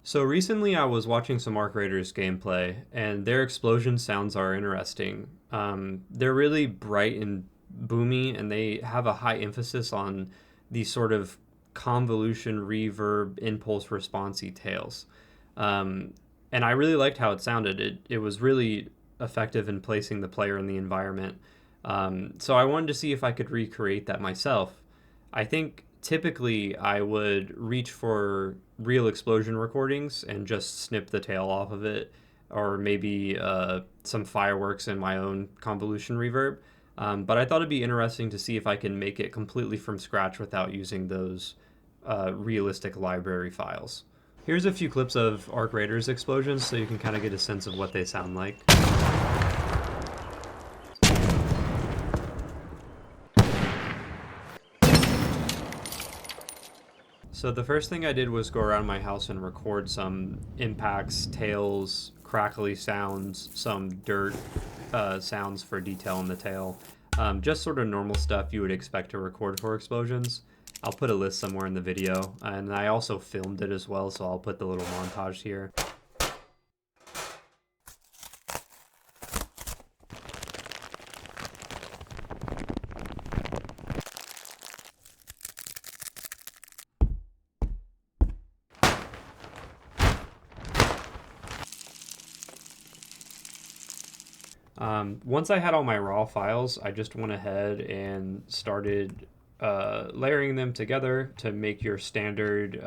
So recently I was watching some Arc Raiders gameplay, and their explosion sounds are interesting. They're really bright and boomy, and they have a high emphasis on these sort of convolution, reverb, impulse responsey tails. Um, and I really liked how it sounded. It was really effective in placing the player in the environment. So I wanted to see if I could recreate that myself. I think typically I would reach for real explosion recordings and just snip the tail off of it, or maybe some fireworks in my own convolution reverb. But I thought it'd be interesting to see if I can make it completely from scratch without using those realistic library files. Here's a few clips of Arc Raiders explosions so you can kind of get a sense of what they sound like. So the first thing I did was go around my house and record some impacts, tails, crackly sounds, some dirt sounds for detail in the tail. Just sort of normal stuff you would expect to record for explosions. I'll put a list somewhere in the video, and I also filmed it as well, so I'll put the little montage here. Once I had all my raw files, I just went ahead and started layering them together to make your standard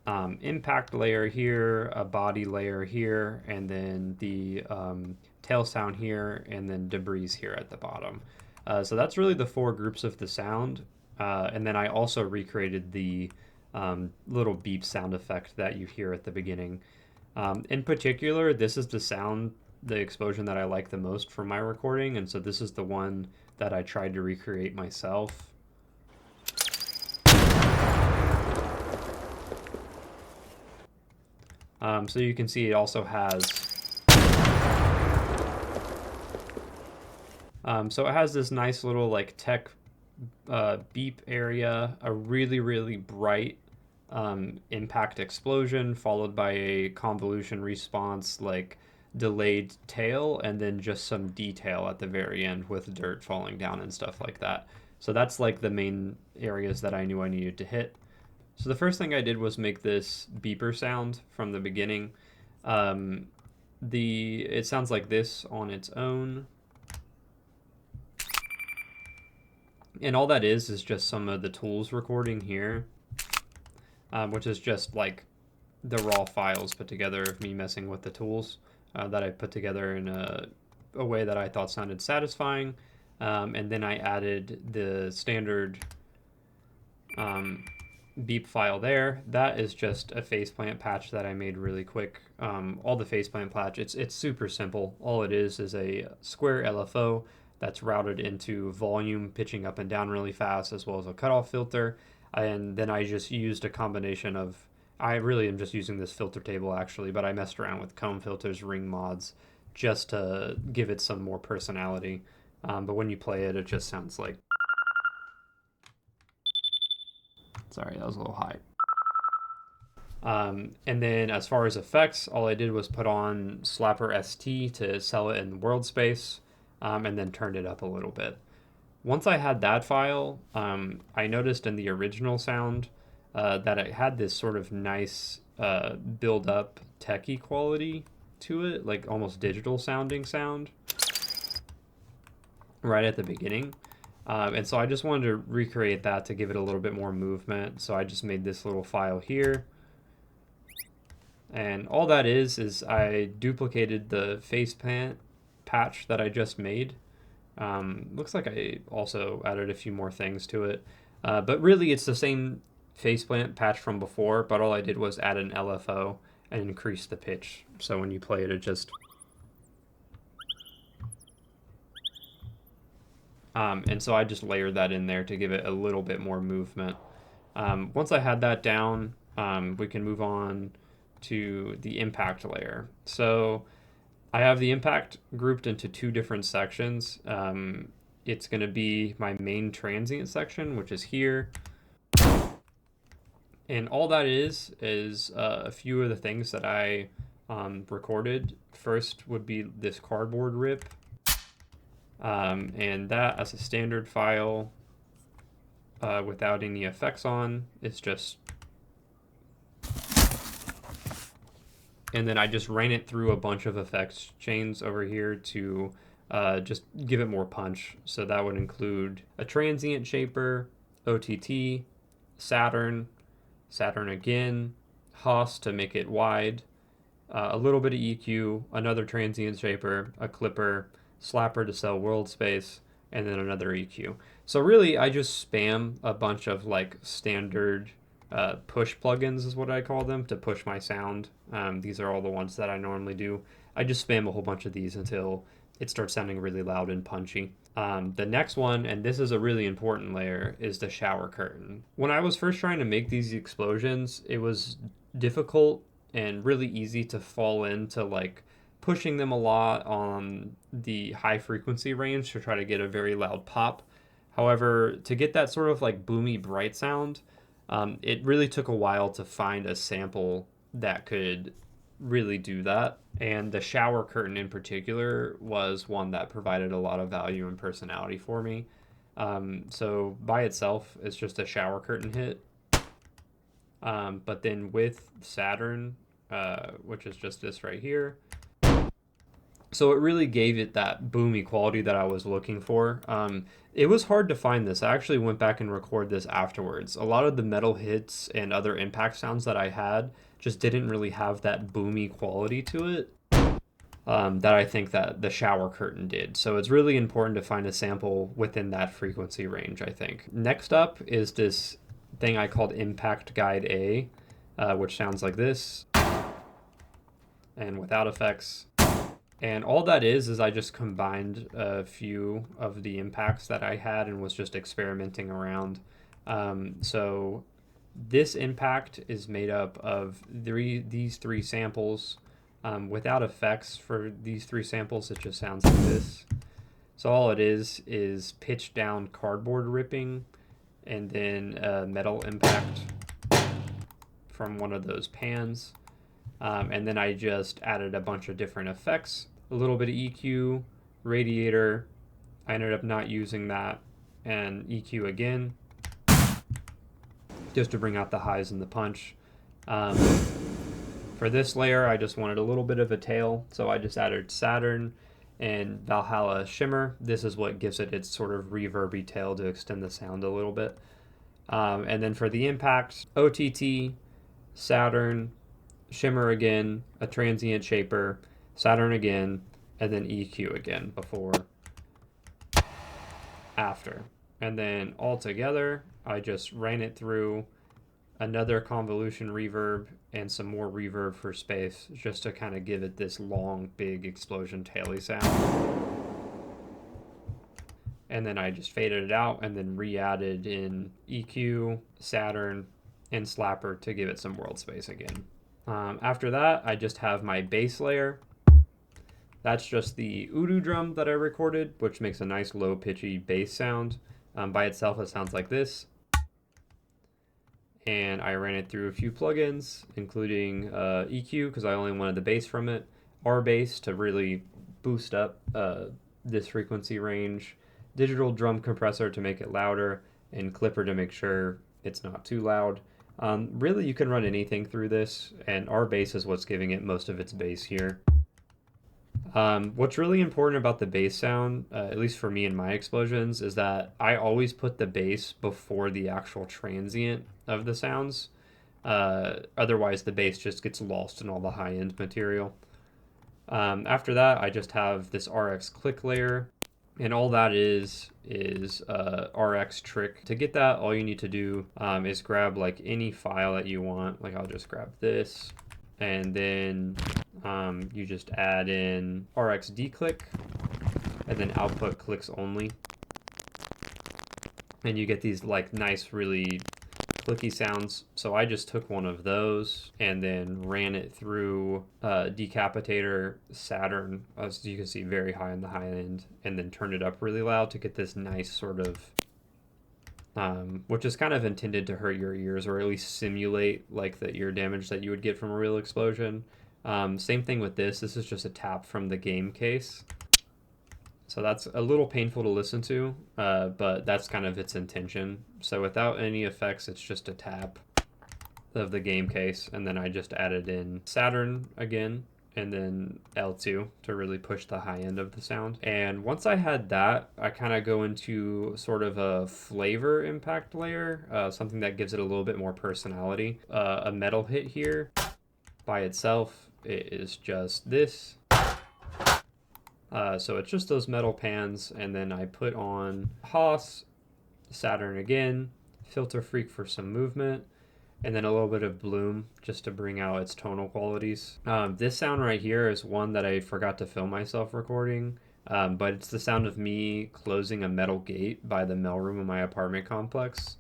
impact layer here, a body layer here, and then the tail sound here, and then debris here at the bottom. So that's really the four groups of the sound. And then I also recreated the little beep sound effect that you hear at the beginning. In particular, this is the explosion that I like the most from my recording, and so this is the one that I tried to recreate myself. So you can see it also has so it has this nice little like tech beep area, a really bright impact explosion followed by a convolution response like delayed tail, and then just some detail at the very end with dirt falling down and stuff like that. So that's like the main areas that I knew I needed to hit. So the first thing I did was make this beeper sound from the beginning. It sounds like this on its own. And all that is just some of the tools recording here, which is just like the raw files put together of me messing with the tools that I put together in a way that I thought sounded satisfying. And then I added the standard beep file there. That is just a faceplant patch that I made really quick. All the faceplant patch, it's super simple. All it is a square LFO that's routed into volume, pitching up and down really fast, as well as a cutoff filter. And then I just used a combination of, I really am just using this filter table actually, but I messed around with comb filters, ring mods, just to give it some more personality. But when you play it, it just sounds like... Sorry, that was a little high. And then as far as effects, all I did was put on Slapper ST to sell it in world space, and then turned it up a little bit. Once I had that file, I noticed in the original sound that it had this sort of nice build-up techie quality to it, like almost digital sounding sound right at the beginning. And so I just wanted to recreate that to give it a little bit more movement. So I just made this little file here. And all that is I duplicated the faceplant patch that I just made. Looks like I also added a few more things to it. But really it's the same faceplant patch from before, but all I did was add an LFO and increase the pitch. So when you play it, it just... and so I just layered that in there to give it a little bit more movement. Once I had that down, we can move on to the impact layer. So I have the impact grouped into two different sections. It's going to be my main transient section, which is here. And all that is a few of the things that I recorded. First would be this cardboard rip, and that as a standard file without any effects on. It's just, and then I just ran it through a bunch of effects chains over here to just give it more punch. So that would include a transient shaper, OTT, Saturn, Saturn again, Haas to make it wide, a little bit of EQ, another transient shaper, a clipper, slapper to sell world space, and then another EQ. So really, I just spam a bunch of like standard push plugins is what I call them to push my sound. These are all the ones that I normally do. I just spam a whole bunch of these until it starts sounding really loud and punchy. The next one, and this is a really important layer, is the shower curtain. When I was first trying to make these explosions, it was difficult and really easy to fall into like pushing them a lot on the high frequency range to try to get a very loud pop. However, to get that sort of like boomy bright sound, it really took a while to find a sample that could really do that. And the shower curtain in particular was one that provided a lot of value and personality for me. So by itself, it's just a shower curtain hit. But then with Saturn, which is just this right here, so it really gave it that boomy quality that I was looking for. It was hard to find this. I actually went back and recorded this afterwards. A lot of the metal hits and other impact sounds that I had just didn't really have that boomy quality to it that I think that the shower curtain did. So it's really important to find a sample within that frequency range, I think. Next up is this thing I called Impact Guide A, which sounds like this, and without effects. And all that is I just combined a few of the impacts that I had and was just experimenting around. So this impact is made up of these three samples. Without effects for these three samples, it just sounds like this. So all it is pitched down cardboard ripping and then a metal impact from one of those pans. And then I just added a bunch of different effects, a little bit of EQ, radiator. I ended up not using that, and EQ again, just to bring out the highs and the punch. For this layer, I just wanted a little bit of a tail, so I just added Saturn and Valhalla Shimmer. This is what gives it its sort of reverby tail to extend the sound a little bit. And then for the impact, OTT, Saturn, Shimmer again, a transient shaper, Saturn again, and then EQ again before, after. And then all together, I just ran it through another convolution reverb and some more reverb for space just to kind of give it this long, big explosion taily sound. And then I just faded it out and then re-added in EQ, Saturn, and Slapper to give it some world space again. After that, I just have my bass layer. That's just the Udu drum that I recorded, which makes a nice low pitchy bass sound. By itself, it sounds like this. And I ran it through a few plugins, including EQ, because I only wanted the bass from it, R-Bass to really boost up this frequency range, digital drum compressor to make it louder, and clipper to make sure it's not too loud. Really, you can run anything through this, and R-Bass is what's giving it most of its bass here. What's really important about the bass sound, at least for me in my explosions, is that I always put the bass before the actual transient of the sounds. Otherwise, the bass just gets lost in all the high-end material. After that, I just have this RX click layer, and all that is RX trick. To get that, all you need to do is grab like any file that you want. Like I'll just grab this, and then you just add in RX declick, and then output clicks only, and you get these like nice, really clicky sounds. So I just took one of those and then ran it through Decapitator Saturn, as you can see, very high on the high end, and then turned it up really loud to get this nice sort of which is kind of intended to hurt your ears or at least simulate like the ear damage that you would get from a real explosion. Same thing with this. This is just a tap from the game case. So that's a little painful to listen to, but that's kind of its intention. So without any effects, it's just a tap of the game case, and then I just added in Saturn again, and then L2 to really push the high end of the sound. And once I had that, I kind of go into sort of a flavor impact layer, something that gives it a little bit more personality. A metal hit here by itself is just this. So it's just those metal pans, and then I put on Haas, Saturn again, Filter Freak for some movement, and then a little bit of Bloom just to bring out its tonal qualities. This sound right here is one that I forgot to film myself recording, but it's the sound of me closing a metal gate by the mailroom in my apartment complex.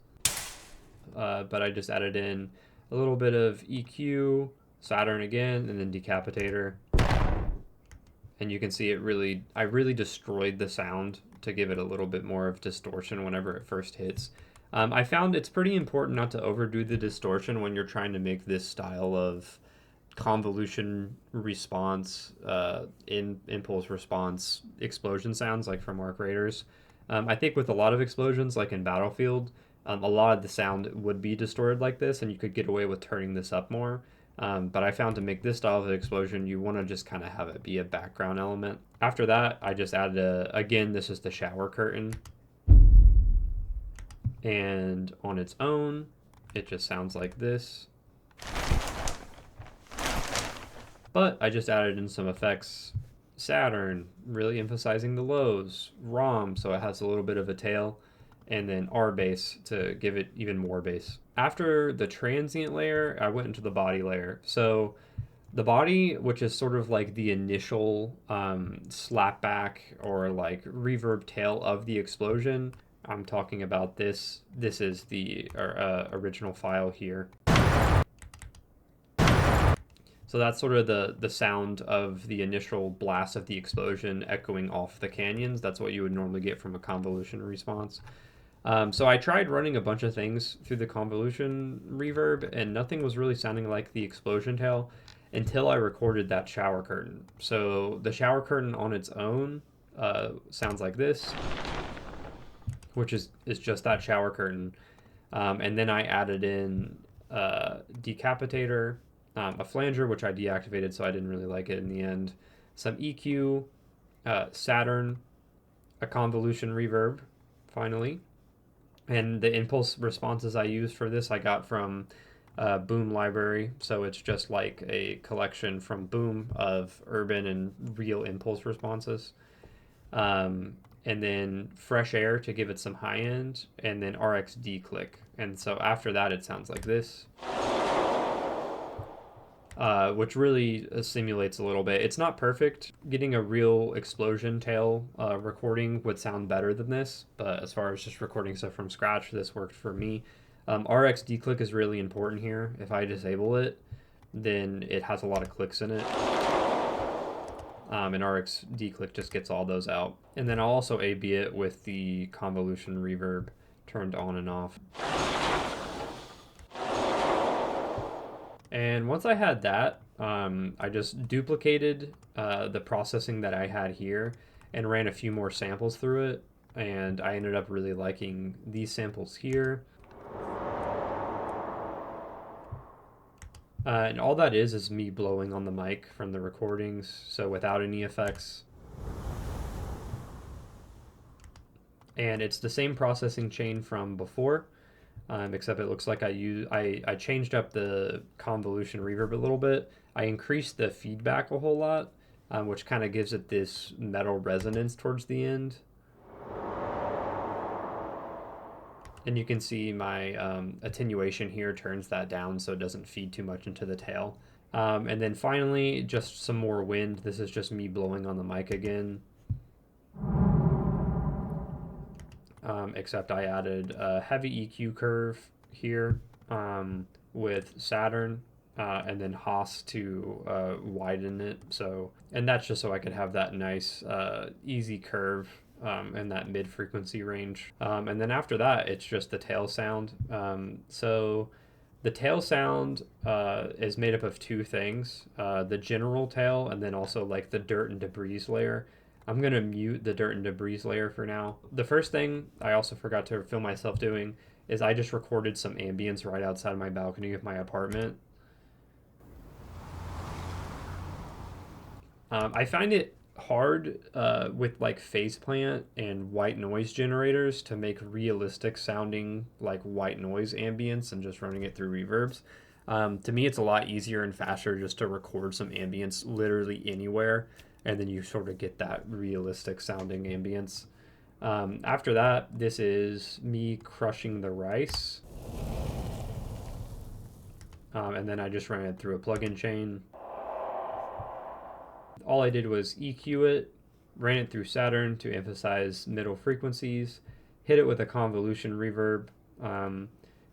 But I just added in a little bit of EQ, Saturn again, and then Decapitator. And you can see I really destroyed the sound to give it a little bit more of distortion whenever it first hits. I found it's pretty important not to overdo the distortion when you're trying to make this style of convolution response, impulse response explosion sounds like from Arc Raiders. I think with a lot of explosions, like in Battlefield, a lot of the sound would be distorted like this, and you could get away with turning this up more. But I found to make this style of explosion, you want to just kind of have it be a background element. After that, I just added again, this is the shower curtain. And on its own, it just sounds like this. But I just added in some effects. Saturn, really emphasizing the lows. ROM, so it has a little bit of a tail. And then R bass to give it even more bass. After the transient layer, I went into the body layer. So the body, which is sort of like the initial slapback or like reverb tail of the explosion, I'm talking about this. This is the original file here. So that's sort of the sound of the initial blast of the explosion echoing off the canyons. That's what you would normally get from a convolution response. So I tried running a bunch of things through the convolution reverb, and nothing was really sounding like the explosion tail until I recorded that shower curtain. So the shower curtain on its own sounds like this, which is just that shower curtain. And then I added in Decapitator, a flanger, which I deactivated, so I didn't really like it in the end, some EQ, Saturn, a convolution reverb, finally. And the impulse responses I used for this I got from Boom library, so it's just like a collection from Boom of urban and real impulse responses. And then Fresh Air to give it some high end, and then RxD click. And so after that, it sounds like this. Which really simulates a little bit. It's not perfect. Getting a real explosion tail recording would sound better than this, but as far as just recording stuff from scratch, this worked for me. RxD click is really important here. If I disable it, then it has a lot of clicks in it. And RxD click just gets all those out. And then I'll also A/B it with the convolution reverb turned on and off. And once I had that, I just duplicated the processing that I had here and ran a few more samples through it. And I ended up really liking these samples here. And all that is me blowing on the mic from the recordings, so without any effects. And it's the same processing chain from before. Except it looks like I changed up the convolution reverb a little bit. I increased the feedback a whole lot, which kind of gives it this metal resonance towards the end. And you can see my attenuation here turns that down so it doesn't feed too much into the tail. And then finally, just some more wind. This is just me blowing on the mic again. Except I added a heavy EQ curve here with Saturn and then Haas to widen it. So, and that's just so I could have that nice easy curve in that mid frequency range. And then after that, it's just the tail sound. So the tail sound is made up of two things, the general tail and then also like the dirt and debris layer. I'm going to mute the dirt and debris layer for now. The first thing I also forgot to film myself doing is I just recorded some ambience right outside my balcony of my apartment. I find it hard with like phase plant and white noise generators to make realistic sounding like white noise ambience and just running it through reverbs. To me, it's a lot easier and faster just to record some ambience literally anywhere, and then you sort of get that realistic sounding ambience. After that, this is me crushing the rice. And then I just ran it through a plugin chain. All I did was EQ it, ran it through Saturn to emphasize middle frequencies, hit it with a convolution reverb,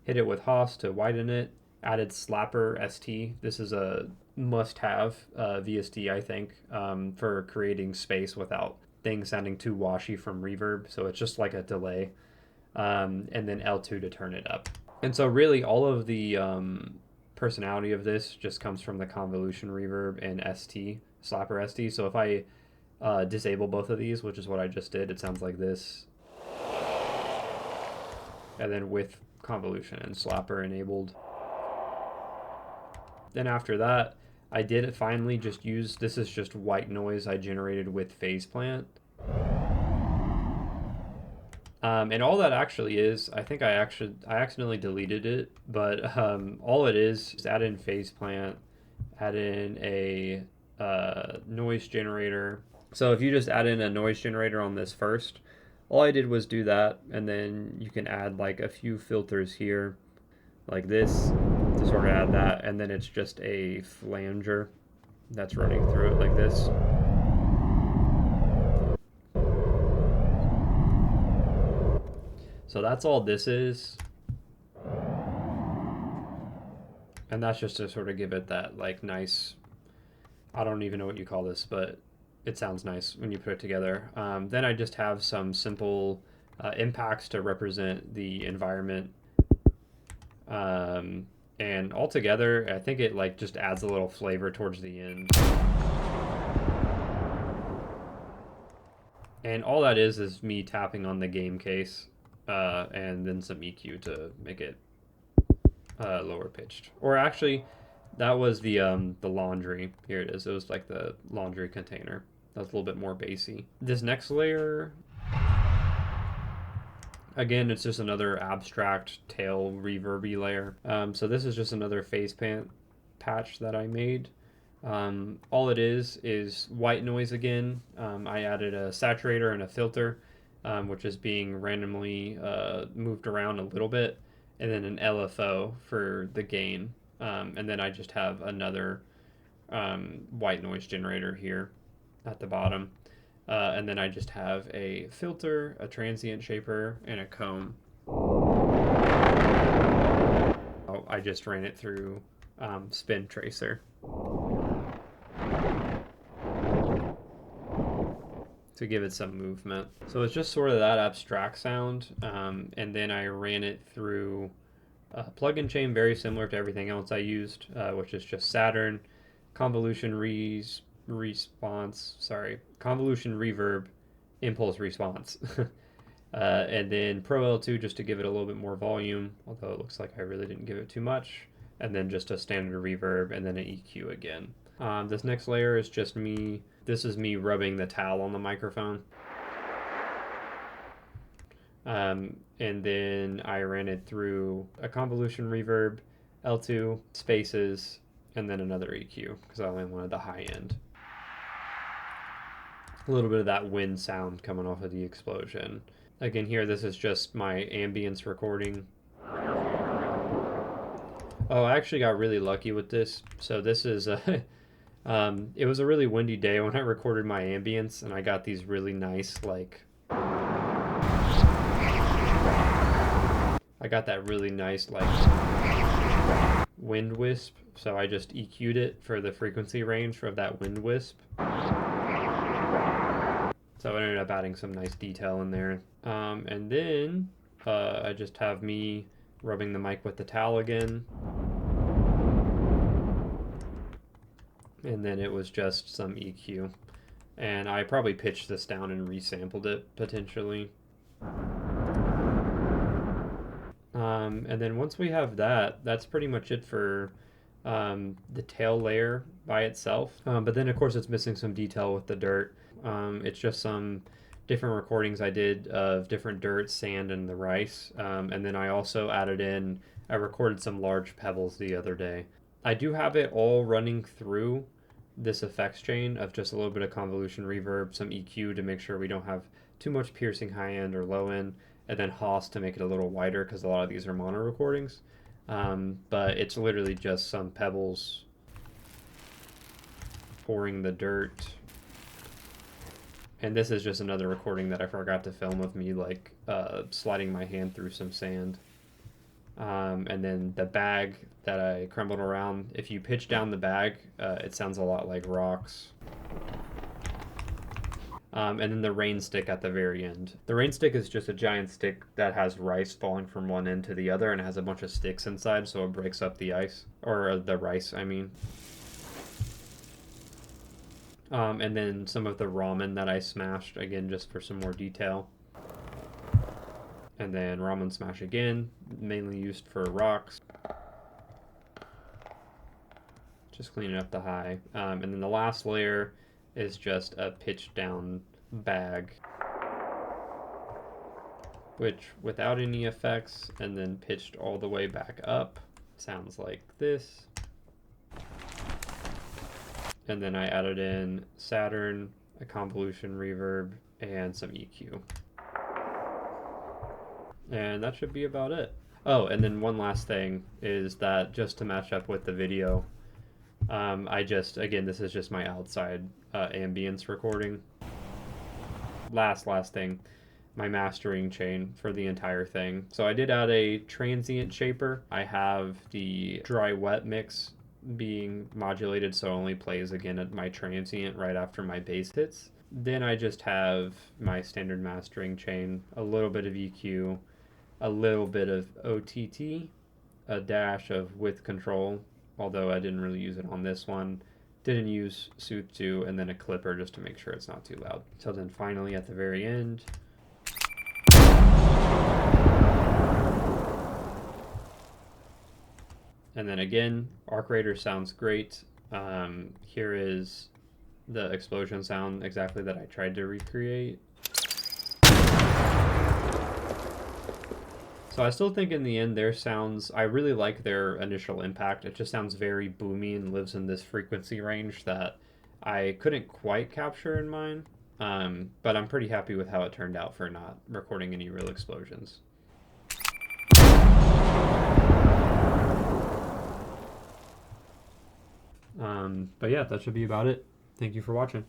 hit it with Haas to widen it, added Slapper ST. This is a must-have VSD, I think, for creating space without things sounding too washy from reverb. So it's just like a delay, and then L2 to turn it up. And so really all of the personality of this just comes from the convolution reverb and ST, Slapper ST. So if I disable both of these, which is what I just did, it sounds like this. And then with convolution and Slapper enabled. Then after that, I did finally just use, this is just white noise I generated with phase plant. And all that actually is, I think I accidentally deleted it, but all it is add in phase plant, add in a noise generator. So if you just add in a noise generator on this first, all I did was do that, and then you can add like a few filters here, like this, to sort of add that, and then it's just a flanger that's running through it like this. So that's all this is. And that's just to sort of give it that like nice, I don't even know what you call this, but it sounds nice when you put it together. Then I just have some simple impacts to represent the environment. And altogether, I think it like just adds a little flavor towards the end. And all that is me tapping on the game case, and then some EQ to make it lower pitched. Or actually, that was the laundry. Here it is. It was like the laundry container. That's a little bit more bassy. This next layer, again, it's just another abstract tail reverby layer. So this is just another phase patch that I made. All it is white noise again. I added a saturator and a filter, which is being randomly moved around a little bit, and then an LFO for the gain. And then I just have another white noise generator here at the bottom. And then I just have a filter, a transient shaper, and a comb. Oh, I just ran it through Spin Tracer to give it some movement. So it's just sort of that abstract sound. And then I ran it through a plugin chain very similar to everything else I used, which is just Saturn, convolution convolution reverb, impulse response. And then Pro L2 just to give it a little bit more volume, although it looks like I really didn't give it too much. And then just a standard reverb and then an EQ again. This next layer is just me. This is me rubbing the towel on the microphone. And then I ran it through a convolution reverb, L2, spaces, and then another EQ because I only wanted the high end. A little bit of that wind sound coming off of the explosion. Again, here, this is just my ambience recording. Oh, I actually got really lucky with this. So this is it was a really windy day when I recorded my ambience, and I got these really nice, like, I got that really nice, like, wind wisp. So I just EQ'd it for the frequency range of that wind wisp. So I ended up adding some nice detail in there. And then I just have me rubbing the mic with the towel again. And then it was just some EQ. And I probably pitched this down and resampled it potentially. And then once we have that, that's pretty much it for the tail layer by itself. But then, of course, it's missing some detail with the dirt. It's just some different recordings I did of different dirt, sand, and the rice. And then I also added in, I recorded some large pebbles the other day. I do have it all running through this effects chain of just a little bit of convolution reverb, some EQ to make sure we don't have too much piercing high end or low end, and then Haas to make it a little wider because a lot of these are mono recordings. But it's literally just some pebbles pouring the dirt. And this is just another recording that I forgot to film of me like sliding my hand through some sand. And then the bag that I crumbled around, if you pitch down the bag, it sounds a lot like rocks. And then the rain stick at the very end. The rain stick is just a giant stick that has rice falling from one end to the other, and it has a bunch of sticks inside, so it breaks up the ice. Or the rice, I mean. And then some of the ramen that I smashed, again, just for some more detail. And then ramen smash again, mainly used for rocks. Just cleaning up the high. And then the last layer is just a pitched down bag, which without any effects and then pitched all the way back up sounds like this. And then I added in Saturn, a convolution reverb, and some EQ. And that should be about it. Oh, and then one last thing is that just to match up with the video, again, this is just my outside ambience recording. Last thing, my mastering chain for the entire thing. So I did add a transient shaper. I have the dry wet mix being modulated so it only plays again at my transient right after my bass hits. Then I just have my standard mastering chain, a little bit of EQ, a little bit of OTT, a dash of width control, although I didn't really use it on this one. Didn't use Sooth 2, and then a clipper just to make sure it's not too loud. So then finally at the very end, and then again, Arc Raider sounds great. Here is the explosion sound exactly that I tried to recreate. So I still think in the end their sounds, I really like their initial impact. It just sounds very boomy and lives in this frequency range that I couldn't quite capture in mine. But I'm pretty happy with how it turned out for not recording any real explosions. But yeah, that should be about it. Thank you for watching.